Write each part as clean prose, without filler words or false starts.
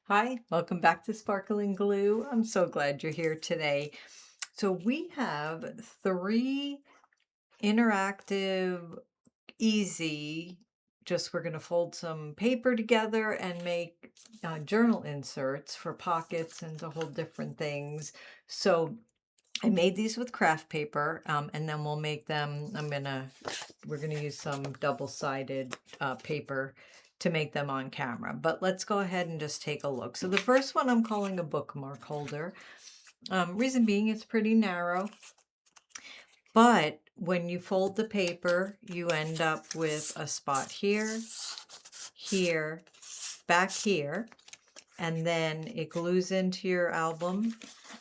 Hi, welcome back to Sparkling Glue. I'm so glad you're here today. So we have 3 interactive, easy, just we're going to fold some paper together and make journal inserts for pockets and to hold different things. So I made these with craft paper, and then we'll make them. We're gonna use some double-sided paper to make them on camera. But let's go ahead and just take a look. So the first one I'm calling a bookmark holder. Reason being, it's pretty narrow. But when you fold the paper, you end up with a spot here, here, back here, and then it glues into your album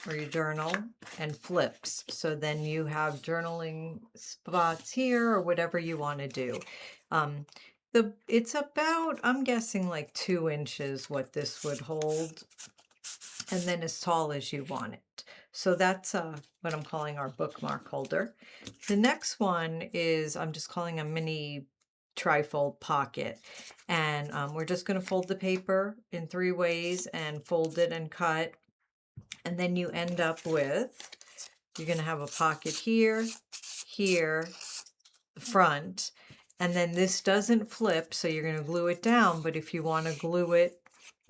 or your journal and flips. So then you have journaling spots here or whatever you want to do. It's about, I'm guessing, like 2 inches what this would hold, and then as tall as you want it. So that's what I'm calling our bookmark holder. The next one is, I'm just calling a mini trifold pocket, and we're just going to fold the paper in 3 ways and fold it and cut, and then you end up with, you're going to have a pocket here, here, the front, and then this doesn't flip, so you're going to glue it down. But if you want to glue it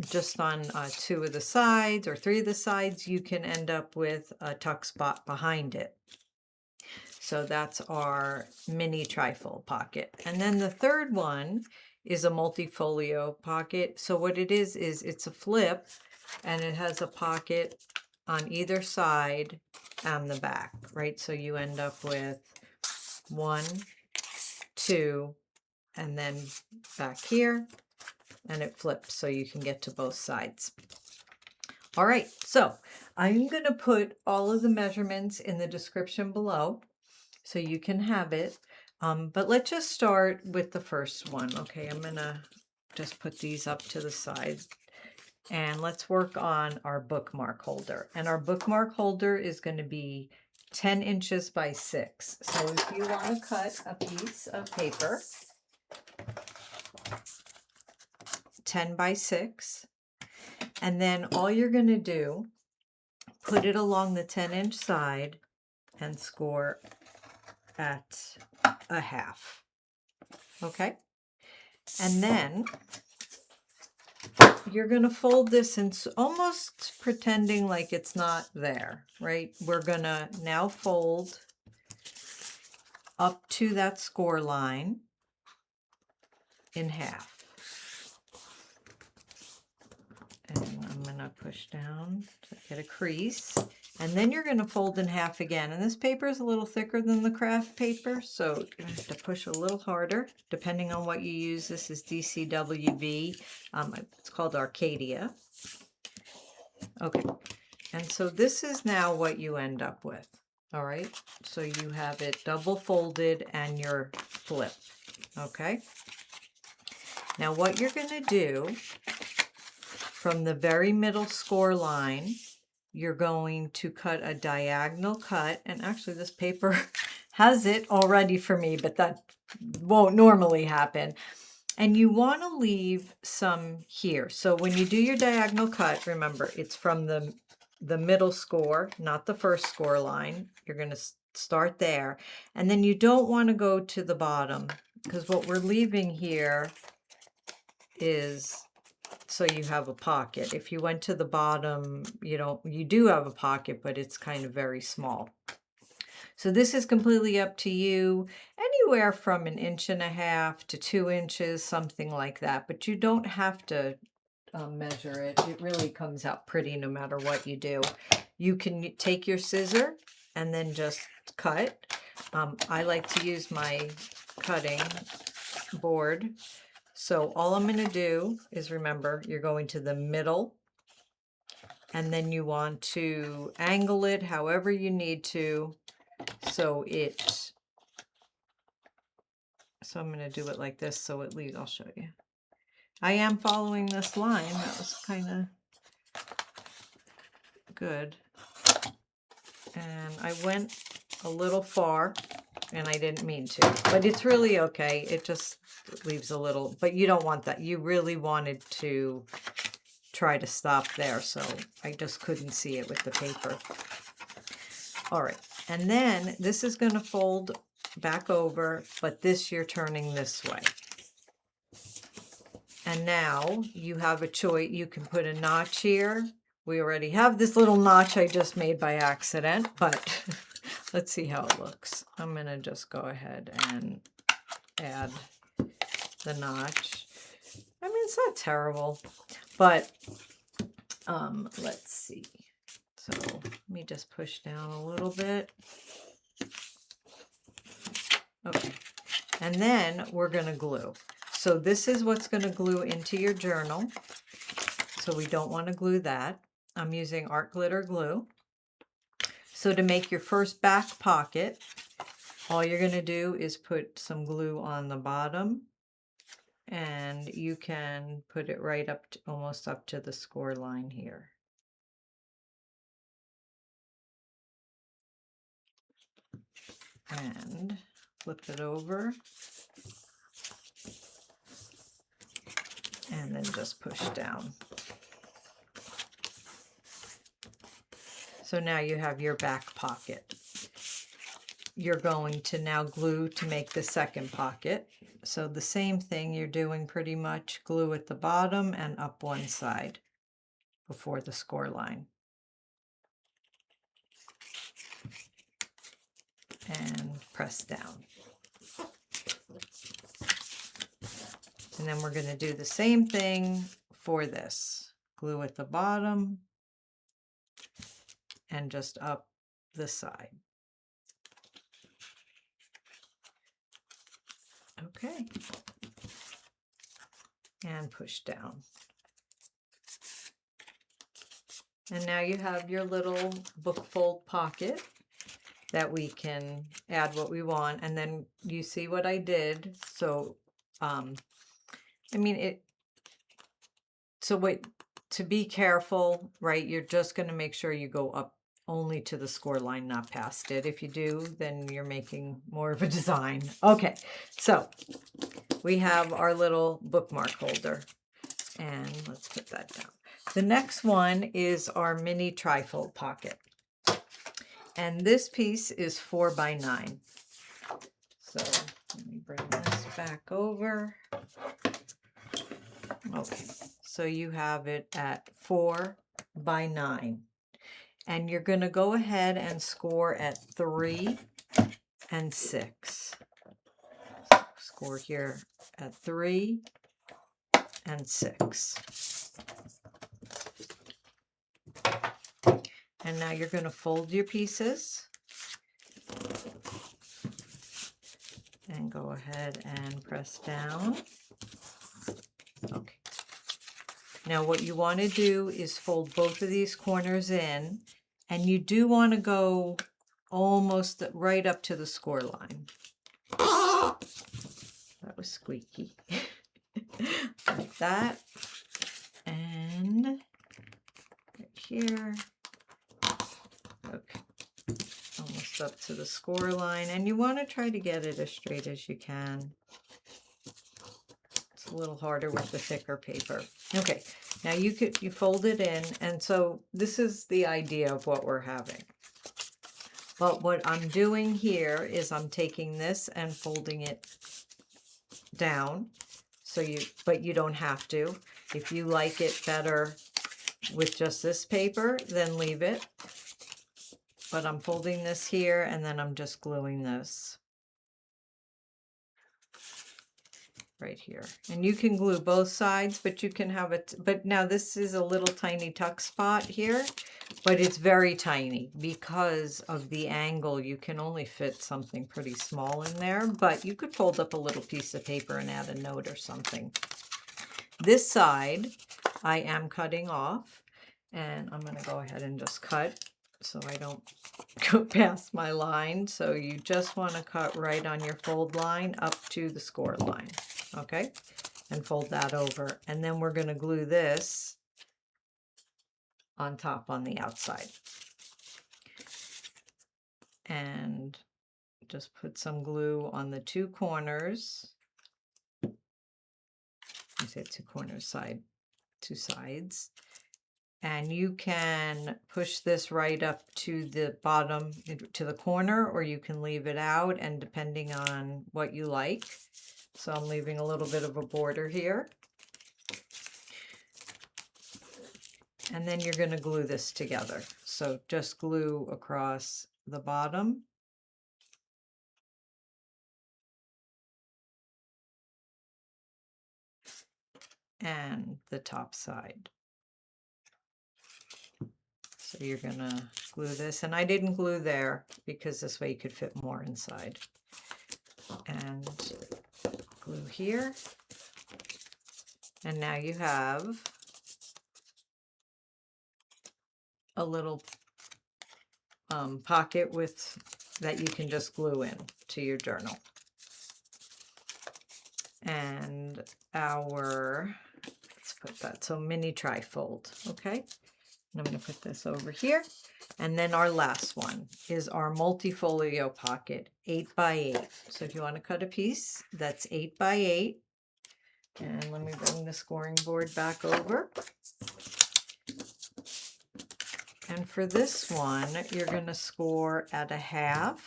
just on 2 of the sides or 3 of the sides, you can end up with a tuck spot behind it. So that's our mini trifold pocket. And then the third one is a multi-folio pocket. So what it is it's a flip, and it has a pocket on either side and the back, right? So you end up with 1, 2, and then back here, and it flips so you can get to both sides. All right, so I'm going to put all of the measurements in the description below so you can have it. But let's just start with the first one. Okay, I'm going to just put these up to the side. And let's work on our bookmark holder. And our bookmark holder is going to be 10 inches by 6. So if you want to cut a piece of paper, 10 by 6, and then all you're going to do, put it along the 10-inch side and score at a half. Okay? And then you're going to fold this and almost pretending like it's not there, right? We're going to now fold up to that score line in half. And I'm going to push down to get a crease. And then you're going to fold in half again. And this paper is a little thicker than the craft paper, so you're going to have to push a little harder, depending on what you use. This is DCWB. It's called Arcadia. Okay. And so this is now what you end up with. All right. So you have it double folded and your flip. Okay. Now what you're going to do, from the very middle score line, you're going to cut a diagonal cut. And actually this paper has it already for me, but that won't normally happen. And you want to leave some here. So when you do your diagonal cut, remember, it's from the middle score, not the first score line. You're going to start there. And then you don't want to go to the bottom, because what we're leaving here is so you have a pocket. If you went to the bottom, you do have a pocket, but it's kind of very small. So this is completely up to you, anywhere from 1.5 inches to 2 inches, something like that. But you don't have to measure it. It really comes out pretty no matter what you do. You can take your scissor and then just cut. I like to use my cutting board. So all I'm going to do is, remember, you're going to the middle, and then you want to angle it however you need to. So I'm going to do it like this so it leaves. I'll show you. I am following this line. That was kind of good. And I went a little far, and I didn't mean to, but it's really okay. It just leaves a little, but you don't want that. You really wanted to try to stop there, so I just couldn't see it with the paper. All right, and then this is going to fold back over, but this you're turning this way. And now you have a choice. You can put a notch here. We already have this little notch I just made by accident, but let's see how it looks. I'm going to just go ahead and add the notch. I mean, it's not terrible, but let's see. So let me just push down a little bit. Okay, and then we're going to glue. So this is what's going to glue into your journal. So we don't want to glue that. I'm using art glitter glue. So to make your first back pocket, all you're going to do is put some glue on the bottom, and you can put it right up to, almost up to the score line here. And flip it over. And then just push down. So now you have your back pocket. You're going to now glue to make the second pocket. So the same thing you're doing pretty much, glue at the bottom and up one side before the score line. And press down. And then we're going to do the same thing for this. Glue at the bottom and just up the side. Okay. And push down. And now you have your little book fold pocket that we can add what we want. And then you see what I did. So, I mean, so wait, to be careful, right? You're just going to make sure you go up only to the score line, not past it. If you do, then you're making more of a design. Okay, so we have our little bookmark holder, and let's put that down. The next one is our mini trifold pocket. And this piece is 4 by 9. So let me bring this back over. Okay, so you have it at 4 by 9. And you're going to go ahead and score at 3 and 6. Score here at 3 and 6. And now you're going to fold your pieces and go ahead and press down. Okay. Now what you want to do is fold both of these corners in, and you do want to go almost right up to the score line. That was squeaky. Like that. And right here. Okay. Almost up to the score line. And you want to try to get it as straight as you can. It's a little harder with the thicker paper. Okay. Now you fold it in, and so this is the idea of what we're having. But what I'm doing here is I'm taking this and folding it down. So but you don't have to. If you like it better with just this paper, then leave it. But I'm folding this here, and then I'm just gluing this right here. And you can glue both sides, but you can have it. But now this is a little tiny tuck spot here, but it's very tiny because of the angle. You can only fit something pretty small in there, but you could fold up a little piece of paper and add a note or something. This side I am cutting off, and I'm going to go ahead and just cut so I don't go past my line. So you just want to cut right on your fold line up to the score line. Okay, and fold that over. And then we're going to glue this on top on the outside. And just put some glue on the 2 corners. I said 2 corners, side two sides. And you can push this right up to the bottom, to the corner, or you can leave it out, and depending on what you like. So I'm leaving a little bit of a border here. And then you're going to glue this together. So just glue across the bottom. And the top side. So you're going to glue this, and I didn't glue there because this way you could fit more inside. And glue here. And now you have a little pocket with that you can just glue in to your journal. And let's put that, so mini trifold, okay? And I'm going to put this over here. And then our last one is our multi-folio pocket, 8 by 8. So if you want to cut a piece, that's 8 by 8. And let me bring the scoring board back over. And for this one, you're going to score at 1/2.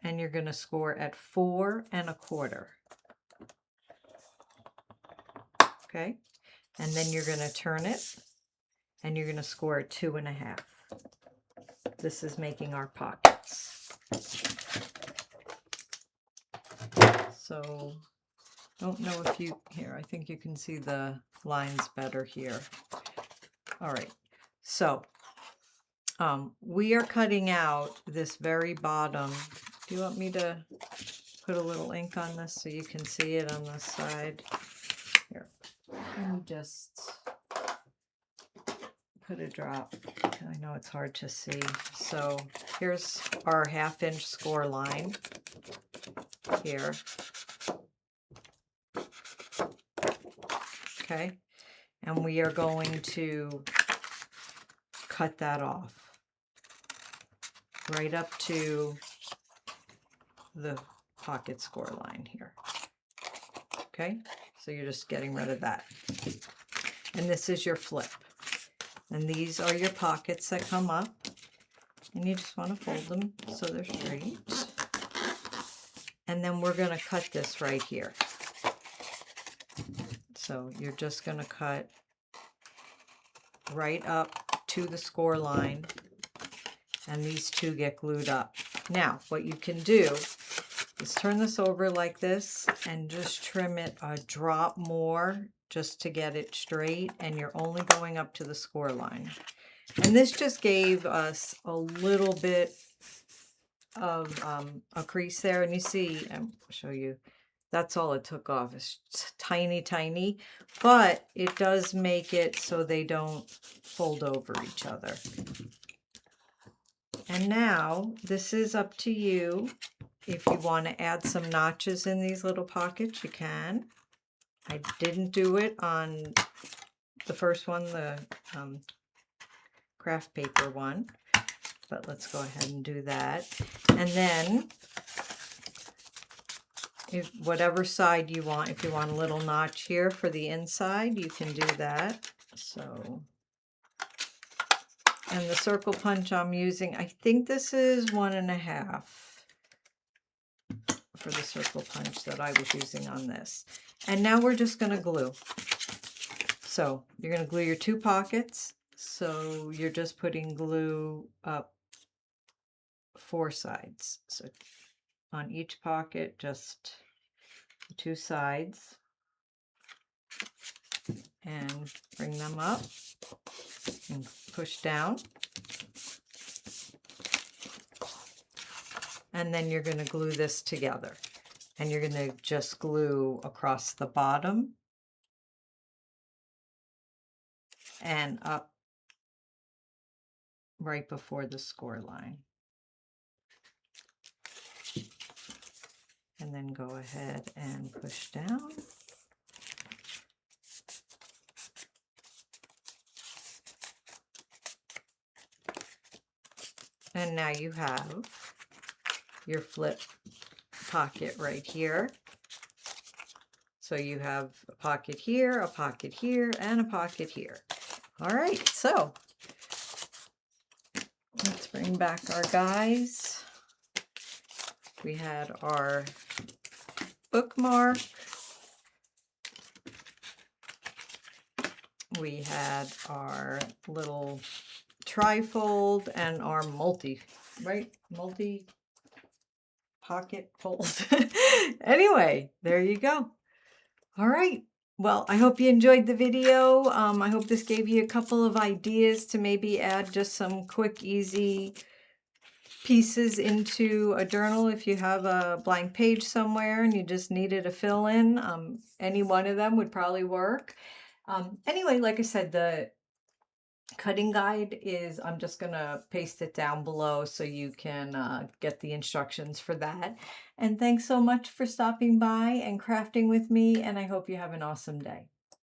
And you're going to score at 4 1/4. Okay. And then you're going to turn it, and you're going to score at 2 1/2. This is making our pockets. So, don't know if here, I think you can see the lines better here. All right. So, we are cutting out this very bottom. Do you want me to put a little ink on this so you can see it on this side? Here, let me just put a drop. I know it's hard to see. So here's our 1/2 inch score line here. Okay, and we are going to cut that off right up to the pocket score line here. Okay, so you're just getting rid of that. And this is your flip. And these are your pockets that come up. And you just want to fold them so they're straight. And then we're going to cut this right here. So you're just going to cut right up to the score line. And these two get glued up. Now, what you can do is turn this over like this and just trim it a drop more just to get it straight, and you're only going up to the score line. And this just gave us a little bit of a crease there, and you see, I'll show you, that's all it took off. It's tiny, tiny, but it does make it so they don't fold over each other. And now this is up to you. If you want to add some notches in these little pockets, you can. I didn't do it on the first one, the craft paper one, but let's go ahead and do that. And then whatever side you want, if you want a little notch here for the inside, you can do that. So, and the circle punch I'm using, I think this is 1 1/2 for the circle punch that I was using on this. And now we're just going to glue. So you're going to glue your two pockets. So you're just putting glue up 4 sides. So on each pocket, just the 2 sides. And bring them up and push down. And then you're going to glue this together. And you're going to just glue across the bottom and up right before the score line. And then go ahead and push down. And now you have your flip pocket right here. So you have a pocket here, and a pocket here. All right, so let's bring back our guys. We had our bookmark. We had our little trifold and our multi-pocket fold. Anyway, there you go. All right. Well, I hope you enjoyed the video. I hope this gave you a couple of ideas to maybe add just some quick, easy pieces into a journal if you have a blank page somewhere and you just needed a fill in. Any one of them would probably work. Anyway, like I said, the cutting guide is, I'm just going to paste it down below so you can get the instructions for that. And thanks so much for stopping by and crafting with me, and I hope you have an awesome day.